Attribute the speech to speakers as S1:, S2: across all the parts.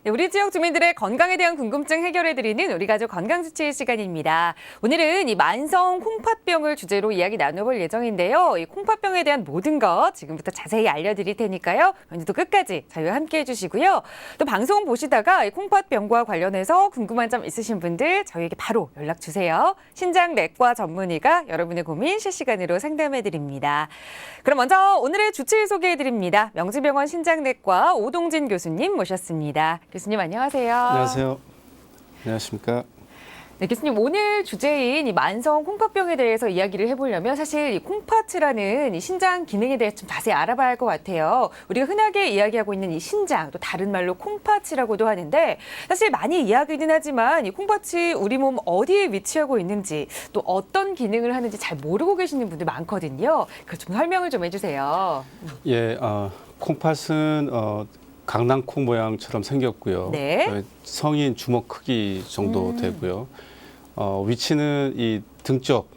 S1: 네, 우리 지역 주민들의 건강에 대한 궁금증 해결해드리는 우리 가족 건강수치 시간입니다. 오늘은 이 만성 콩팥병을 주제로 이야기 나눠볼 예정인데요. 이 콩팥병에 대한 모든 것 지금부터 자세히 알려드릴 테니까요. 오늘도 끝까지 저희와 함께해 주시고요. 또 방송 보시다가 이 콩팥병과 관련해서 궁금한 점 있으신 분들 저희에게 바로 연락 주세요. 신장내과 전문의가 여러분의 고민 실시간으로 상담해드립니다. 그럼 먼저 오늘의 주치의 소개해드립니다. 명지병원 신장내과 오동진 교수님 모셨습니다. 교수님 안녕하세요.
S2: 안녕하세요. 안녕하십니까.
S1: 네, 교수님 오늘 주제인 이 만성 콩팥병에 대해서 이야기를 해보려면 사실 이 콩팥이라는 이 신장 기능에 대해서 좀 자세히 알아봐야 할 것 같아요. 우리가 흔하게 이야기하고 있는 이 신장, 또 다른 말로 콩팥이라고도 하는데 사실 많이 이야기는 하지만 이 콩팥이 우리 몸 어디에 위치하고 있는지 또 어떤 기능을 하는지 잘 모르고 계시는 분들 많거든요. 그래서 좀 설명을 좀 해주세요.
S2: 예, 콩팥은 강낭콩 모양처럼 생겼고요.
S1: 네.
S2: 성인 주먹 크기 정도 되고요. 위치는 이 등 쪽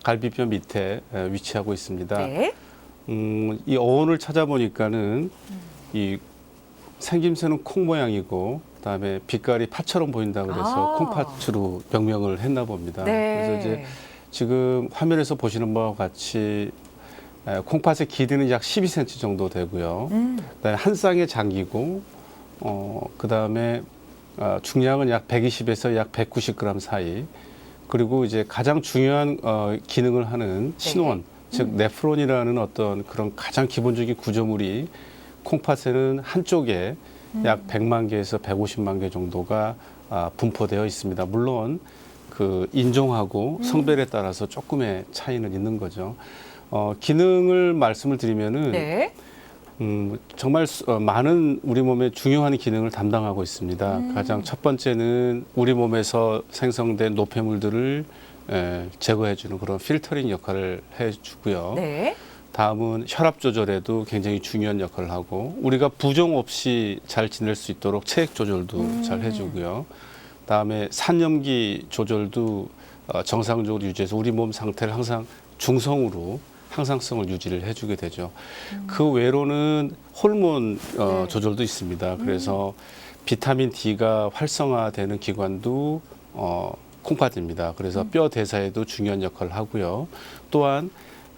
S2: 갈비뼈 밑에 위치하고 있습니다.
S1: 네.
S2: 이 어원을 찾아보니까는 이 생김새는 콩 모양이고 그다음에 빛깔이 팥처럼 보인다 그래서 콩팥으로 병명을 했나 봅니다.
S1: 네.
S2: 그래서 이제 지금 화면에서 보시는 바와 같이 콩팥의 길이는 약 12cm 정도 되고요. 그다음에 한 쌍의 장기고, 그다음에 중량은 약 120에서 약 190g 사이. 그리고 이제 가장 중요한 기능을 하는 신원, 즉 네프론이라는 어떤 그런 가장 기본적인 구조물이 콩팥에는 한쪽에 약 100만 개에서 150만 개 정도가 분포되어 있습니다. 물론 그 인종하고 성별에 따라서 조금의 차이는 있는 거죠. 기능을 말씀을 드리면은
S1: 네.
S2: 정말 많은 우리 몸의 중요한 기능을 담당하고 있습니다. 가장 첫 번째는 우리 몸에서 생성된 노폐물들을 제거해주는 그런 필터링 역할을 해주고요.
S1: 네.
S2: 다음은 혈압 조절에도 굉장히 중요한 역할을 하고 우리가 부종 없이 잘 지낼 수 있도록 체액 조절도 잘 해주고요. 다음에 산염기 조절도 정상적으로 유지해서 우리 몸 상태를 항상 중성으로 항상성을 유지를 해주게 되죠. 그 외로는 호르몬 조절도 있습니다. 그래서 비타민 D가 활성화되는 기관도 콩팥입니다. 그래서 뼈 대사에도 중요한 역할을 하고요. 또한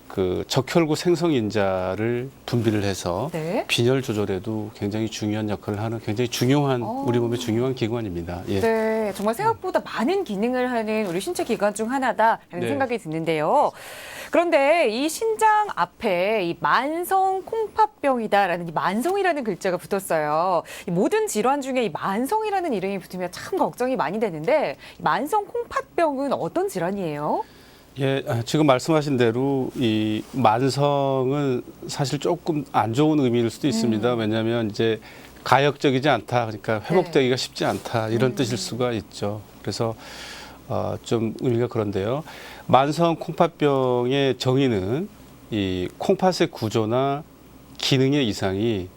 S2: 그 적혈구 생성인자를 분비를 해서
S1: 네.
S2: 빈혈 조절에도 굉장히 중요한 역할을 하는 굉장히 중요한 우리 몸의 중요한 기관입니다. 예.
S1: 네, 정말 생각보다 많은 기능을 하는 우리 신체 기관 중 하나다라는
S2: 네.
S1: 생각이 드는데요. 그런데 이 신장 앞에 이 만성 콩팥병이다라는 이 만성이라는 글자가 붙었어요. 이 모든 질환 중에 이 만성이라는 이름이 붙으면 참 걱정이 많이 되는데 만성 콩팥병은 어떤 질환이에요?
S2: 예, 지금 말씀하신 대로 이 만성은 사실 조금 안 좋은 의미일 수도 있습니다. 왜냐하면 이제 가역적이지 않다, 그러니까 회복되기가 쉽지 않다 이런 뜻일 수가 있죠. 그래서 좀 의미가 그런데요. 만성 콩팥병의 정의는 이 콩팥의 구조나 기능의 이상이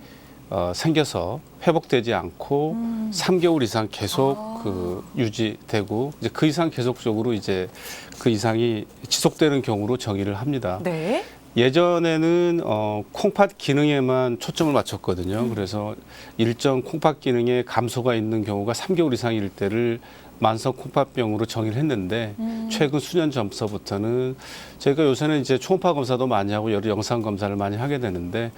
S2: 생겨서 회복되지 않고 3개월 이상 계속 그 유지되고 이제 그 이상 계속적으로 이제 그 이상이 지속되는 경우로 정의를 합니다.
S1: 네.
S2: 예전에는 콩팥 기능에만 초점을 맞췄거든요. 그래서 일정 콩팥 기능에 감소가 있는 경우가 3개월 이상일 때를 만성 콩팥병으로 정의를 했는데 최근 수년 전서부터는 저희가 요새는 이제 초음파 검사도 많이 하고 여러 영상 검사를 많이 하게 되는데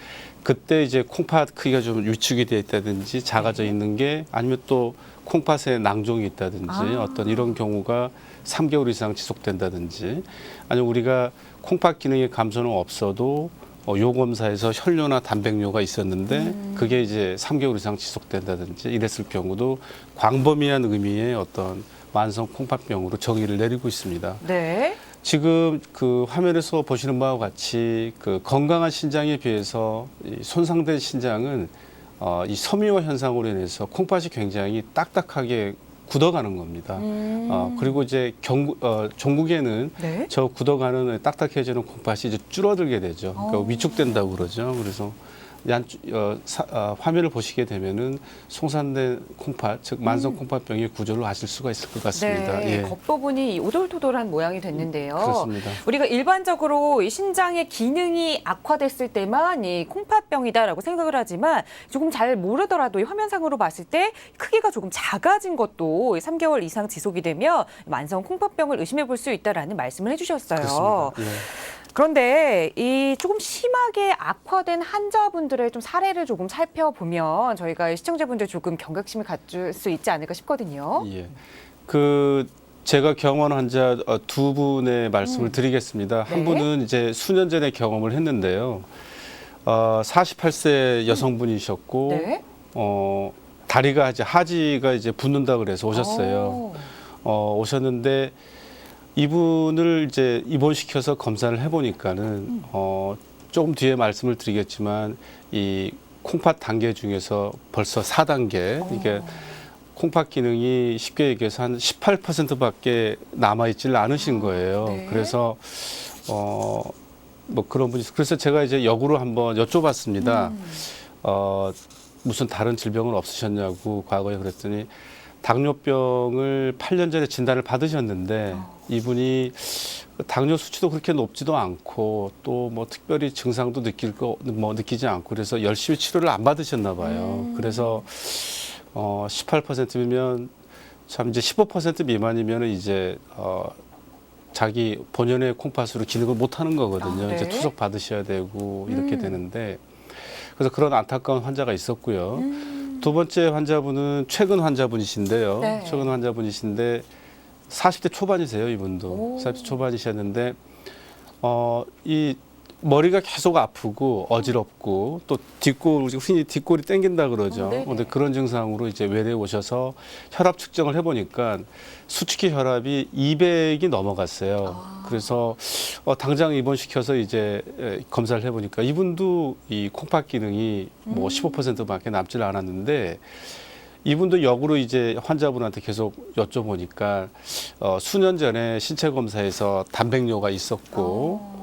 S2: 그때 이제 콩팥 크기가 좀 위축이 되어 있다든지 작아져 있는 게 아니면 또 콩팥에 낭종이 있다든지 어떤 이런 경우가 3개월 이상 지속된다든지 아니면 우리가 콩팥 기능의 감소는 없어도 요 검사에서 혈뇨나 단백뇨가 있었는데 그게 이제 3개월 이상 지속된다든지 이랬을 경우도 광범위한 의미의 어떤 만성 콩팥병으로 정의를 내리고 있습니다.
S1: 네.
S2: 지금 그 화면에서 보시는 바와 같이 그 건강한 신장에 비해서 이 손상된 신장은 이 섬유화 현상으로 인해서 콩팥이 굉장히 딱딱하게 굳어가는 겁니다. 그리고 이제 종국에는
S1: 네.
S2: 저 굳어가는 딱딱해지는 콩팥이 이제 줄어들게 되죠. 그러니까 위축된다고 그러죠. 그래서 화면을 보시게 되면은 송산된 콩팥, 즉 만성 콩팥병의 구조를 아실 수가 있을 것 같습니다.
S1: 네,
S2: 예.
S1: 겉부분이 오돌토돌한 모양이 됐는데요.
S2: 그렇습니다.
S1: 우리가 일반적으로 이 신장의 기능이 악화됐을 때만 이 콩팥병이다라고 생각을 하지만 조금 잘 모르더라도 이 화면상으로 봤을 때 크기가 조금 작아진 것도 3개월 이상 지속이 되면 만성 콩팥병을 의심해 볼 수 있다라는 말씀을 해주셨어요.
S2: 그렇습니다. 예.
S1: 그런데 이 조금 심하게 악화된 환자분들의 좀 사례를 조금 살펴보면 저희가 시청자분들 조금 경각심을 갖출 수 있지 않을까 싶거든요.
S2: 예. 제가 경험한 환자 두 분의 말씀을 드리겠습니다. 한
S1: 네.
S2: 분은 이제 수년 전에 경험을 했는데요. 48세 여성분이셨고,
S1: 네.
S2: 다리가 이제 하지가 이제 붓는다 그래서 오셨어요. 오셨는데 이분을 이제 입원시켜서 검사를 해보니까는 조금 뒤에 말씀을 드리겠지만 이 콩팥 단계 중에서 벌써 4단계 이게 콩팥 기능이 쉽게 얘기해서 한 18%밖에 남아 있지를 않으신 거예요.
S1: 네.
S2: 그래서 뭐 그런 분이 그래서 제가 이제 역으로 한번 여쭤봤습니다. 무슨 다른 질병은 없으셨냐고 과거에 그랬더니 당뇨병을 8년 전에 진단을 받으셨는데 이분이 당뇨 수치도 그렇게 높지도 않고 또 뭐 특별히 증상도 느끼지 않고 그래서 열심히 치료를 안 받으셨나 봐요. 그래서 18%면 참 이제 15% 미만이면은 이제 자기 본연의 콩팥으로 기능을 못 하는 거거든요.
S1: 네.
S2: 이제 투석 받으셔야 되고 이렇게 되는데 그래서 그런 안타까운 환자가 있었고요. 두 번째 환자분은 최근 환자분이신데요.
S1: 네.
S2: 최근 환자분이신데 40대 초반이세요, 이분도.
S1: 오.
S2: 40대 초반이셨는데 이 머리가 계속 아프고 어지럽고 또 흔히 뒷골이 땡긴다 그러죠.
S1: 네네.
S2: 근데 그런 증상으로 이제 외래에 오셔서 혈압 측정을 해보니까 수축기 혈압이 200이 넘어갔어요. 그래서 당장 입원시켜서 이제 검사를 해보니까 이분도 이 콩팥 기능이 뭐 15%밖에 남질 않았는데 이분도 역으로 이제 환자분한테 계속 여쭤보니까 수년 전에 신체 검사에서 단백뇨가 있었고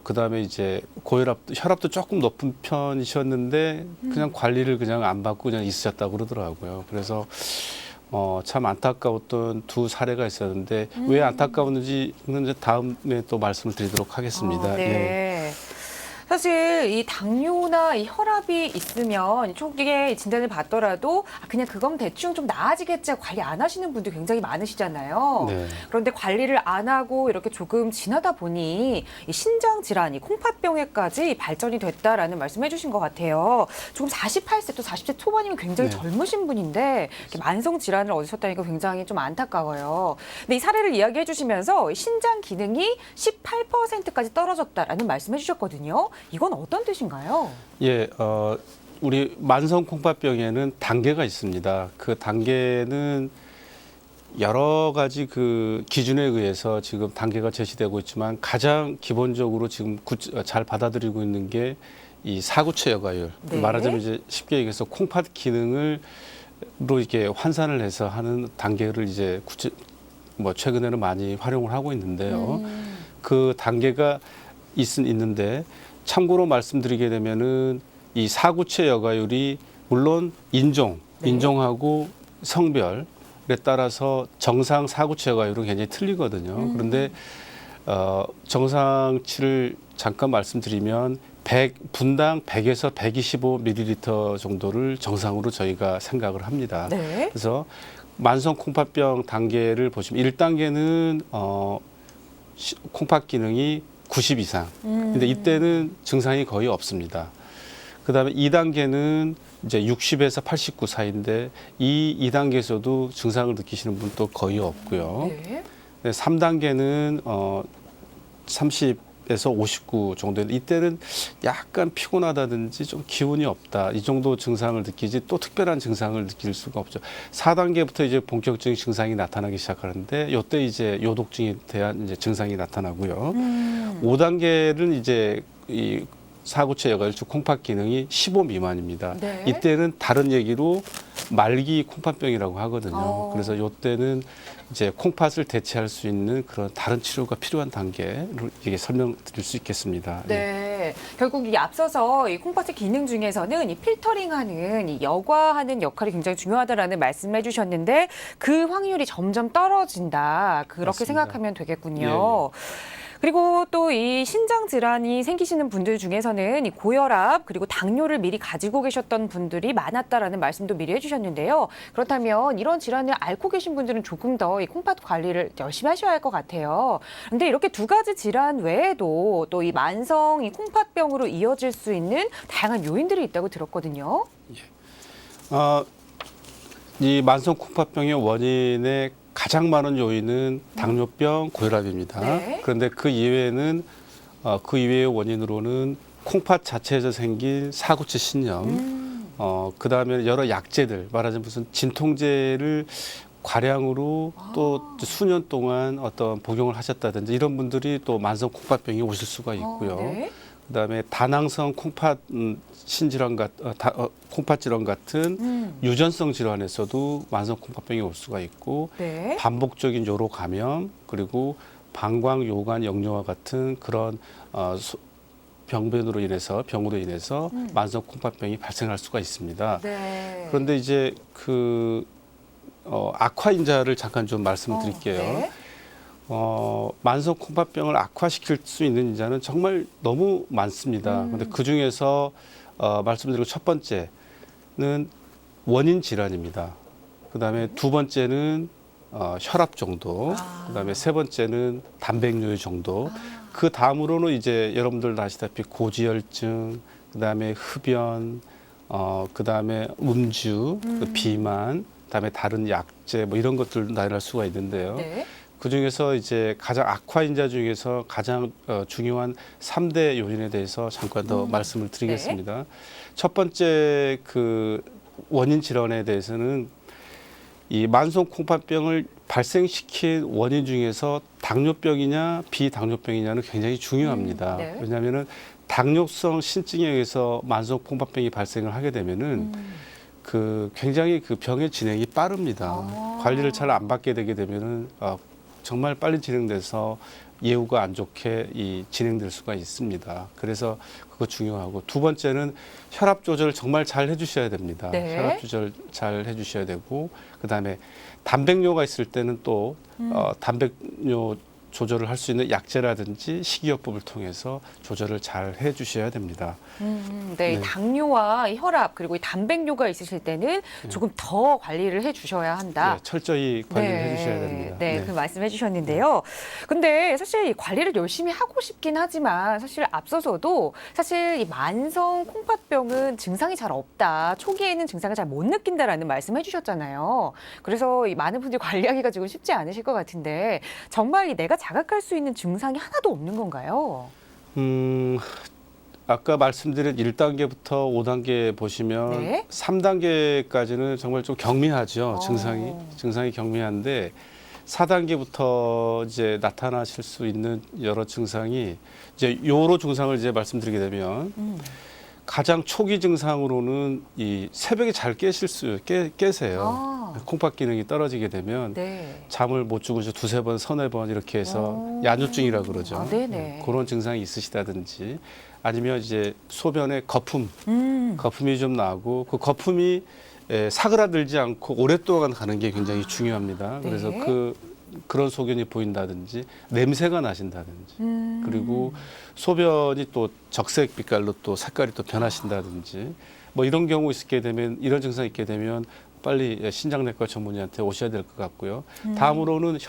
S2: 그다음에 이제 혈압도 조금 높은 편이셨는데 그냥 관리를 그냥 안 받고 그냥 있으셨다고 그러더라고요. 그래서 참 안타까웠던 두 사례가 있었는데 왜 안타까웠는지는 이제 다음에 또 말씀을 드리도록 하겠습니다. 예.
S1: 네. 사실 이 당뇨나 이 혈압이 있으면 초기에 진단을 받더라도 그냥 그건 대충 좀 나아지겠지 하고 관리 안 하시는 분들 굉장히 많으시잖아요.
S2: 네.
S1: 그런데 관리를 안 하고 이렇게 조금 지나다 보니 이 신장 질환이 콩팥병에까지 발전이 됐다라는 말씀해 주신 것 같아요. 조금 48세 또 40대 초반이면 굉장히
S2: 네.
S1: 젊으신 분인데 이렇게 만성 질환을 얻으셨다니까 굉장히 좀 안타까워요. 근데 이 사례를 이야기해 주시면서 신장 기능이 18%까지 떨어졌다라는 말씀해 주셨거든요. 이건 어떤 뜻인가요?
S2: 예, 우리 만성 콩팥병에는 단계가 있습니다. 그 단계는 여러 가지 그 기준에 의해서 지금 단계가 제시되고 있지만 가장 기본적으로 지금 잘 받아들이고 있는 게 이 사구체 여과율.
S1: 네.
S2: 말하자면 이제 쉽게 얘기해서 콩팥 기능을 이렇게 환산을 해서 하는 단계를 이제 최근에는 많이 활용을 하고 있는데요. 그 단계가 있는데 참고로 말씀드리게 되면은 이 사구체 여과율이 물론 인종하고 성별에 따라서 정상 사구체 여과율은 굉장히 틀리거든요. 그런데 정상치를 잠깐 말씀드리면 분당 100에서 125ml 정도를 정상으로 저희가 생각을 합니다.
S1: 네.
S2: 그래서 만성 콩팥병 단계를 보시면 1단계는 콩팥 기능이 90 이상. 근데 이때는 증상이 거의 없습니다. 그다음에 2단계는 이제 60에서 89 사이인데 이 2단계에서도 증상을 느끼시는 분도 거의 없고요.
S1: 네.
S2: 3단계는 30에서 59 정도인데 이때는 약간 피곤하다든지 좀 기운이 없다. 이 정도 증상을 느끼지 또 특별한 증상을 느낄 수가 없죠. 4단계부터 이제 본격적인 증상이 나타나기 시작하는데 이때 이제 요독증에 대한 이제 증상이 나타나고요. 5단계는 이제 이 사구체 여과율 즉 콩팥 기능이 15 미만입니다.
S1: 네.
S2: 이때는 다른 얘기로 말기 콩팥병이라고 하거든요. 그래서 이때는 이제 콩팥을 대체할 수 있는 그런 다른 치료가 필요한 단계를 이게 설명드릴 수 있겠습니다.
S1: 네. 결국 이 앞서서 이 콩팥의 기능 중에서는 이 필터링하는 이 여과하는 역할이 굉장히 중요하다라는 말씀을 해주셨는데 그 확률이 점점 떨어진다. 그렇게
S2: 맞습니다.
S1: 생각하면 되겠군요. 그리고 또 이 신장 질환이 생기시는 분들 중에서는 이 고혈압 그리고 당뇨를 미리 가지고 계셨던 분들이 많았다라는 말씀도 미리 해주셨는데요. 그렇다면 이런 질환을 앓고 계신 분들은 조금 더 이 콩팥 관리를 열심히 하셔야 할 것 같아요. 그런데 이렇게 두 가지 질환 외에도 또 이 만성 이 콩팥병으로 이어질 수 있는 다양한 요인들이 있다고 들었거든요.
S2: 이 만성 콩팥병의 원인의 가장 많은 요인은 당뇨병, 고혈압입니다.
S1: 네.
S2: 그런데 그 이외에는 그 이외의 원인으로는 콩팥 자체에서 생긴 사구치 신염, 그다음에 여러 약제들, 말하자면 무슨 진통제를 과량으로 또 수년 동안 어떤 복용을 하셨다든지 이런 분들이 또 만성 콩팥병이 오실 수가 있고요.
S1: 네.
S2: 그다음에 다낭성 콩팥 신질환 콩팥 질환 같은 유전성 질환에서도 만성 콩팥병이 올 수가 있고
S1: 네.
S2: 반복적인 요로 감염 그리고 방광 요관 역류와 같은 그런 병으로 인해서 만성 콩팥병이 발생할 수가 있습니다.
S1: 네.
S2: 그런데 이제 악화인자를 잠깐 좀 말씀드릴게요.
S1: 네.
S2: 만성 콩팥병을 악화시킬 수 있는 인자는 정말 너무 많습니다. 그런데 그 중에서 말씀드리고 첫 번째는 원인 질환입니다. 그다음에 두 번째는 혈압 정도, 그다음에 세 번째는 단백뇨 정도. 그 다음으로는 이제 여러분들 아시다시피 고지혈증, 그다음에 흡연, 그다음에 음주, 비만, 그다음에 다른 약제 뭐 이런 것들 나열할 수가 있는데요.
S1: 네.
S2: 그 중에서 이제 가장 악화인자 중에서 가장 중요한 3대 요인에 대해서 잠깐 더 말씀을 드리겠습니다. 첫 번째 그 원인 질환에 대해서는 이 만성 콩팥병을 발생시킨 원인 중에서 당뇨병이냐 비당뇨병이냐는 굉장히 중요합니다.
S1: 네.
S2: 왜냐하면은 당뇨성 신증에 의해서 만성 콩팥병이 발생을 하게 되면은 굉장히 그 병의 진행이 빠릅니다. 관리를 잘 안 받게 되게 되면은 정말 빨리 진행돼서 예후가 안 좋게 진행될 수가 있습니다. 그래서 그거 중요하고 두 번째는 혈압 조절 정말 잘 해주셔야 됩니다.
S1: 네.
S2: 혈압 조절 잘 해주셔야 되고 그다음에 단백뇨가 있을 때는 또 단백뇨 조절을 할 수 있는 약제라든지 식이요법을 통해서 조절을 잘 해주셔야 됩니다.
S1: 네,
S2: 네.
S1: 당뇨와 이 혈압 그리고 이 단백뇨가 있으실 때는 조금 더 관리를 해주셔야 한다.
S2: 네, 철저히 관리를 해주셔야 됩니다.
S1: 네, 그 말씀해 주셨는데요. 근데 사실 이 관리를 열심히 하고 싶긴 하지만 사실 앞서서도 사실 이 만성 콩팥병은 증상이 잘 없다. 초기에는 증상을 잘 못 느낀다라는 말씀해 주셨잖아요. 그래서 이 많은 분들이 관리하기가 조금 쉽지 않으실 것 같은데 정말 이 내가 자각할 수 있는 증상이 하나도 없는 건가요?
S2: 아까 말씀드린 1단계부터 5단계 보시면
S1: 네.
S2: 3단계까지는 정말 좀 경미하죠.
S1: 어.
S2: 증상이 경미한데 4단계부터 이제 나타나실 수 있는 여러 증상이 이제 요로 증상을 이제 말씀드리게 되면 가장 초기 증상으로는 이 새벽에 잘 깨세요. 콩팥 기능이 떨어지게 되면
S1: 네.
S2: 잠을 못 주무셔 두세 번, 서너 번 이렇게 해서 야뇨증이라 그러죠.
S1: 네네.
S2: 그런 증상이 있으시다든지 아니면 이제 소변에 거품이 좀 나고 그 거품이 사그라들지 않고 오랫동안 가는 게 굉장히 중요합니다.
S1: 네.
S2: 그래서 그런 소견이 보인다든지 냄새가 나신다든지 그리고 소변이 또 적색 빛깔로 또 색깔이 또 변하신다든지 뭐 이런 경우 이런 증상이 있게 되면 빨리 신장내과 전문의한테 오셔야 될 것 같고요. 다음으로는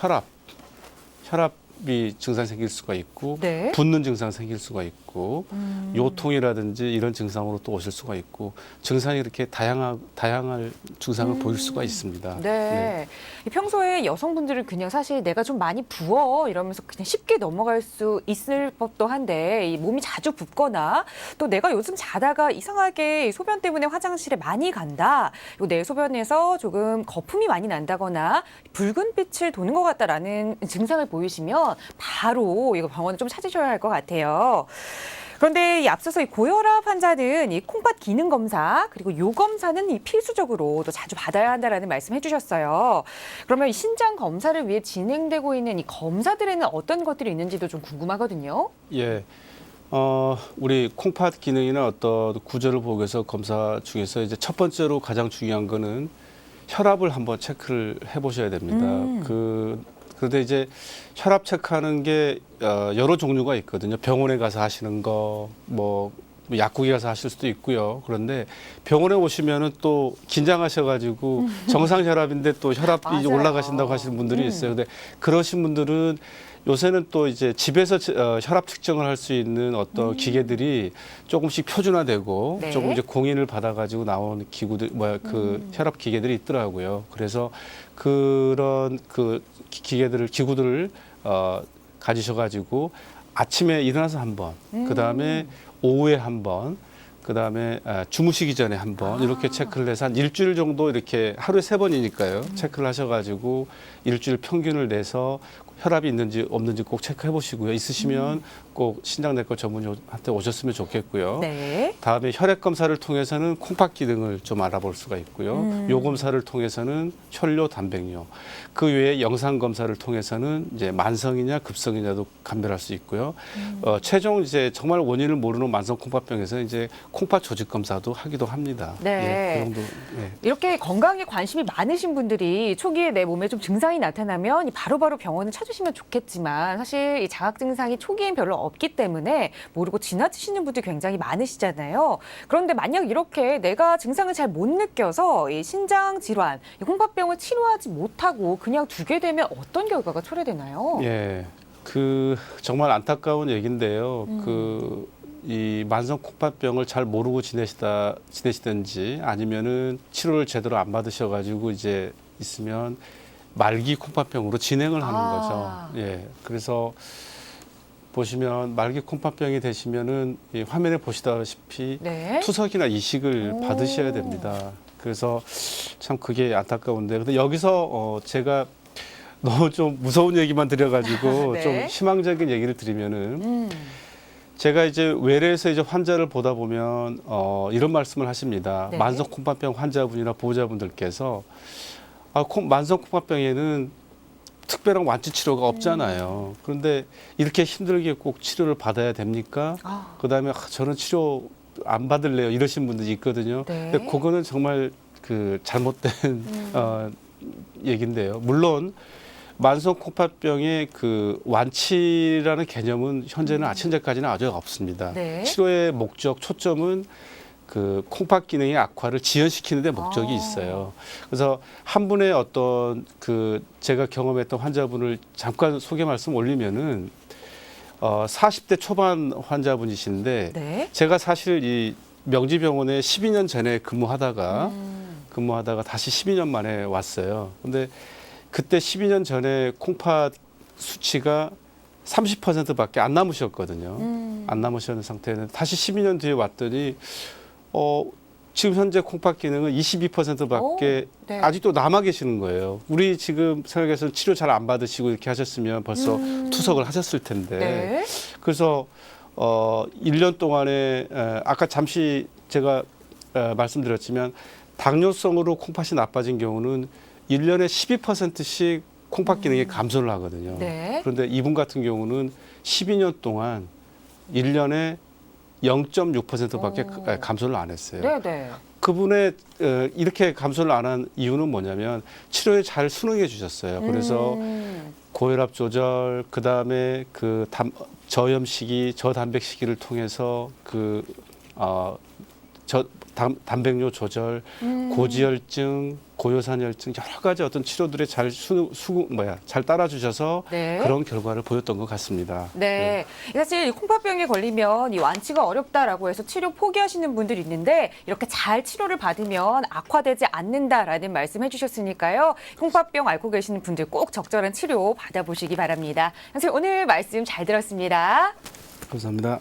S2: 혈압이 증상 생길 수가 있고
S1: 네.
S2: 붓는 증상 생길 수가 있고 요통이라든지 이런 증상으로 또 오실 수가 있고 증상이 이렇게 다양한 증상을 보일 수가 있습니다.
S1: 네. 이 평소에 여성분들은 그냥 사실 내가 좀 많이 부어 이러면서 그냥 쉽게 넘어갈 수 있을 법도 한데 이 몸이 자주 붓거나 또 내가 요즘 자다가 이상하게 소변 때문에 화장실에 많이 간다. 그리고 내 소변에서 조금 거품이 많이 난다거나 붉은 빛을 도는 것 같다라는 증상을 보이시면 바로 이거 병원을 좀 찾으셔야 할 것 같아요. 그런데 이 앞서서 이 고혈압 환자는 이 콩팥 기능 검사 그리고 요 검사는 이 필수적으로 또 자주 받아야 한다라는 말씀 해주셨어요. 그러면 이 신장 검사를 위해 진행되고 있는 이 검사들에는 어떤 것들이 있는지도 좀 궁금하거든요.
S2: 예. 우리 콩팥 기능이나 어떤 구조를 보기 위해서 검사 중에서 이제 첫 번째로 가장 중요한 거는 혈압을 한번 체크를 해보셔야 됩니다. 그런데 이제 혈압 체크하는 게 여러 종류가 있거든요. 병원에 가서 하시는 거, 뭐 약국에 가서 하실 수도 있고요. 그런데 병원에 오시면은 또 긴장하셔가지고 정상 혈압인데 또 혈압이
S1: 맞아요.
S2: 올라가신다고 하시는 분들이 있어요. 근데 그러신 분들은 요새는 또 이제 집에서 혈압 측정을 할 수 있는 어떤 기계들이 조금씩 표준화되고
S1: 네.
S2: 조금 이제 공인을 받아가지고 나온 기구들, 혈압 기계들이 있더라고요. 그래서 그런 기구들을 가지셔가지고 아침에 일어나서 한 번, 그 다음에 오후에 한 번, 그 다음에 주무시기 전에 한 번 이렇게 체크를 해서 한 일주일 정도 이렇게 하루에 3번이니까요. 체크를 하셔가지고 일주일 평균을 내서 혈압이 있는지 없는지 꼭 체크해 보시고요. 있으시면 꼭 신장내과 전문의한테 오셨으면 좋겠고요.
S1: 네.
S2: 다음에 혈액 검사를 통해서는 콩팥 기능을 좀 알아볼 수가 있고요. 요 검사를 통해서는 혈뇨, 단백뇨. 그 외에 영상 검사를 통해서는 이제 만성이냐 급성이냐도 감별할 수 있고요. 최종 이제 정말 원인을 모르는 만성 콩팥병에서 이제 콩팥 조직 검사도 하기도 합니다.
S1: 네.
S2: 예, 그 정도. 예.
S1: 이렇게 건강에 관심이 많으신 분들이 초기에 내 몸에 좀 증상이 나타나면 바로바로 병원을 찾으시면 좋겠지만 사실 이 자각 증상이 초기엔 별로 없기 때문에 모르고 지나치시는 분들이 굉장히 많으시잖아요. 그런데 만약 이렇게 내가 증상을 잘 못 느껴서 이 신장 질환, 이 콩팥병을 치료하지 못하고 그냥 두게 되면 어떤 결과가 초래되나요?
S2: 예. 정말 안타까운 얘기인데요. 이 만성 콩팥병을 잘 모르고 지내시든지 아니면은 치료를 제대로 안 받으셔가지고 이제 있으면 말기 콩팥병으로 진행을 하는 거죠. 예. 그래서 보시면 말기 콩팥병이 되시면은 이 화면에 보시다시피
S1: 네.
S2: 투석이나 이식을 받으셔야 됩니다. 그래서 참 그게 안타까운데, 근데 여기서 제가 너무 좀 무서운 얘기만 드려가지고
S1: 네.
S2: 좀 희망적인 얘기를 드리면은 제가 이제 외래에서 이제 환자를 보다 보면 이런 말씀을 하십니다.
S1: 네.
S2: 만성 콩팥병 환자분이나 보호자분들께서 만성 콩팥병에는 특별한 완치 치료가 없잖아요. 그런데 이렇게 힘들게 꼭 치료를 받아야 됩니까? 그다음에 저는 치료 안 받을래요. 이러신 분들이 있거든요.
S1: 네.
S2: 근데 그거는 정말 잘못된 얘기인데요. 물론 만성 콩팥병의 완치라는 개념은 현재는 현재까지는 아직 없습니다.
S1: 네.
S2: 치료의 목적, 초점은 콩팥 기능의 악화를 지연시키는 데 목적이 있어요. 그래서 한 분의 어떤 제가 경험했던 환자분을 잠깐 소개 말씀 올리면은 40대 초반 환자분이신데
S1: 네.
S2: 제가 사실 이 명지병원에 12년 전에 근무하다가 다시 12년 만에 왔어요. 근데 그때 12년 전에 콩팥 수치가 30%밖에 안 남으셨거든요. 안 남으셨는 상태는 다시 12년 뒤에 왔더니 지금 현재 콩팥 기능은 22%밖에
S1: 네.
S2: 아직도 남아 계시는 거예요. 우리 지금 생각해서는 치료 잘 안 받으시고 이렇게 하셨으면 벌써 투석을 하셨을 텐데.
S1: 네.
S2: 그래서 1년 동안에 아까 잠시 제가 말씀드렸지만 당뇨성으로 콩팥이 나빠진 경우는 1년에 12%씩 콩팥 기능이 감소를 하거든요.
S1: 네.
S2: 그런데 이분 같은 경우는 12년 동안 1년에 0.6%밖에 감소를 안 했어요.
S1: 네.
S2: 그분의 이렇게 감소를 안 한 이유는 뭐냐면 치료에 잘 순응해 주셨어요. 그래서 고혈압 조절, 그다음에 저염 시기, 저단백 시기를 통해서 단백뇨 조절, 고지혈증, 고요산혈증 여러 가지 어떤 치료들에 잘 따라주셔서
S1: 네.
S2: 그런 결과를 보였던 것 같습니다.
S1: 네. 사실 이 콩팥병에 걸리면 이 완치가 어렵다라고 해서 치료 포기하시는 분들이 있는데 이렇게 잘 치료를 받으면 악화되지 않는다라는 말씀 해주셨으니까요. 콩팥병 앓고 계시는 분들 꼭 적절한 치료 받아보시기 바랍니다. 선생님 오늘 말씀 잘 들었습니다.
S2: 감사합니다.